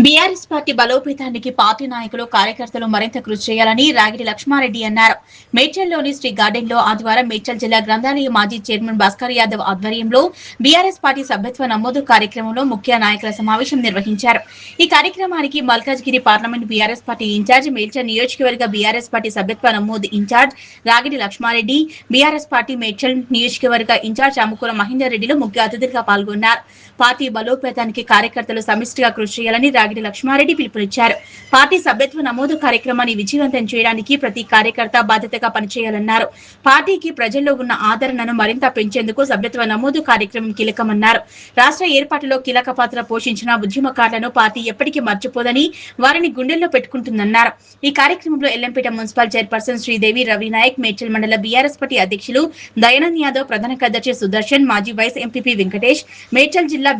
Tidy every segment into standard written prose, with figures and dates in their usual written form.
BRS party బలోపేతానికి party నాయకులు కార్యకర్తలు మరింత కృషి చేయాలని రాగిడి లక్ష్మారెడ్డి అన్నారు. మేడ్చల్లోని శ్రీ గార్డెన్ లో ఆదివారం మేడ్చల్ జిల్లా గ్రంథాలయ మాజీ చైర్మన్ భాస్కర్ యాదవ్ ఆధ్వర్యంలో బీఆర్ఎస్ పార్టీ సభ్యత్వ నమోదు కార్యక్రమంలో ముఖ్య నాయకుల సమావేశం నిర్వహించారు. ఈ కార్యక్రమానికి Malkajgiri parliament BRS party incharge, Medchal నియోజకవర్గ బీఆర్ఎస్ పార్టీ సభ్యత్వ నమోదు ఇన్ఛార్జ్ రాగిడి లక్ష్మారెడ్డి, బీఆర్ఎస్ పార్టీ మేడ్చల్ నియోజకవర్గ ఇన్ఛార్జ్ ఆముకూల మహేందర్ రెడ్డిలు ముఖ్య అతిథులుగా పాల్గొన్నారు. పార్టీ బలోపేతానికి కార్యకర్తలు సమిష్టిగా కృషి చేయాలని రాగిడి లక్ష్మారెడ్డి పిలుపునిచ్చారు. పార్టీ సభ్యత్వ నమోదు కార్యక్రమాన్ని విజయవంతం చేయడానికి ప్రతి కార్యకర్త బాధ్యతగా పనిచేయాలన్నారు. పార్టీకి ప్రజల్లో ఉన్న ఆదరణను మరింత పెంచేందుకు సభ్యత్వ నమోదు కార్యక్రమం కీలకమన్నారు. రాష్ట్ర ఏర్పాటులో కీలక పాత్ర పోషించిన ఉద్యమకారులను పార్టీ ఎప్పటికీ మర్చిపోదని, వారిని గుండెల్లో పెట్టుకుంటుందన్నారు. ఈ కార్యక్రమంలో ఎల్లంపేట మున్సిపల్ చైర్పర్సన్ శ్రీదేవి, రవినాయక్, మేడ్చల్ మండల బీఆర్ఎస్ పార్టీ అధ్యక్షులు దయానంద్ యాదవ్, ప్రధాన కార్యదర్శి సుదర్శన్, మాజీ వైస్ ఎంపీపీ వెంకటేష్, మేడ్చల్ జిల్లా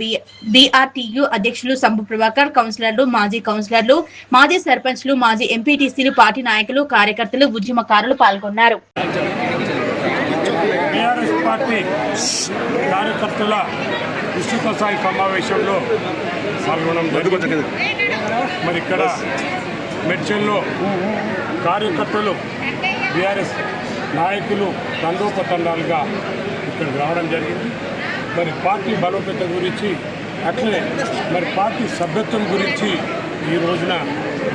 బీఆర్టీయూ అధ్యక్షులు సంబు ప్రభాకర్, కౌన్సిలర్లు, మాజీ కౌన్సిలర్లు, మాజీ సర్పంచ్లు, మాజీ ఎంపీటీసీలు, పార్టీ నాయకులు, కార్యకర్తలు, ఉద్యమకారులు పాల్గొన్నారు. బీఆర్ఎస్ పార్టీ కార్యకర్తల విస్తృత స్థాయి సమావేశంలో పాల్గొనడం జరుగుతుంది. మరి ఇక్కడ మెడ్చల్లో కార్యకర్తలు, బీఆర్ఎస్ నాయకులు తండోపతండాలుగా ఇక్కడ రావడం జరిగింది. మరి పార్టీ బలోపేతం గురించి, అట్లనే మరి పార్టీ సభ్యత్వం గురించి ఈ రోజున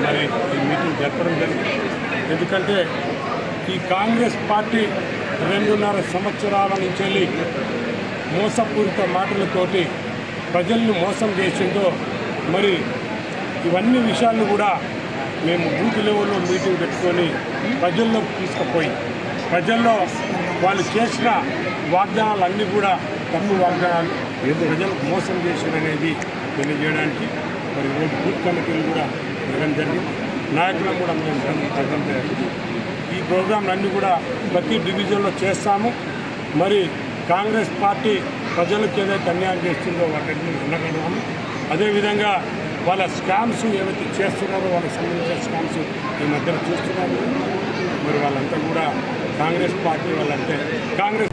మరి ఈ మీటింగ్ జరపడం జరిగింది. ఎందుకంటే ఈ కాంగ్రెస్ పార్టీ 2.5 సంవత్సరాల నుంచి వెళ్ళి మోసపూరిత మాటలతోటి ప్రజలను మోసం చేసిందో, మరి ఇవన్నీ విషయాలను కూడా మేము బూత్ లెవెల్లో మీటింగ్ పెట్టుకొని ప్రజల్లోకి తీసుకుపోయి, ప్రజల్లో వాళ్ళు చేసిన వాగ్దానాలన్నీ కూడా తప్పు వాగ్దానాలు, ప్రజలకు మోసం చేశారనేది తెలియజేయడానికి మరి ఈరోజు బూత్ కమిటీలు కూడా జరగడం జరిగింది. నాయకులను కూడా మేము జరగడం జరిగింది. ఈ ప్రోగ్రాంలన్నీ కూడా ప్రతి డివిజన్లో చేస్తాము. మరి కాంగ్రెస్ పార్టీ ప్రజలకు ఏదైతే అన్యాయం చేస్తుందో వాటిని ఉండగలము. అదేవిధంగా వాళ్ళ స్కామ్స్ ఏవైతే చేస్తున్నారో, వాళ్ళకి సంబంధించిన స్కామ్స్ ఈ మధ్యన చూస్తున్నారు. మరి వాళ్ళంతా కూడా కాంగ్రెస్ పార్టీ వాళ్ళంటే కాంగ్రెస్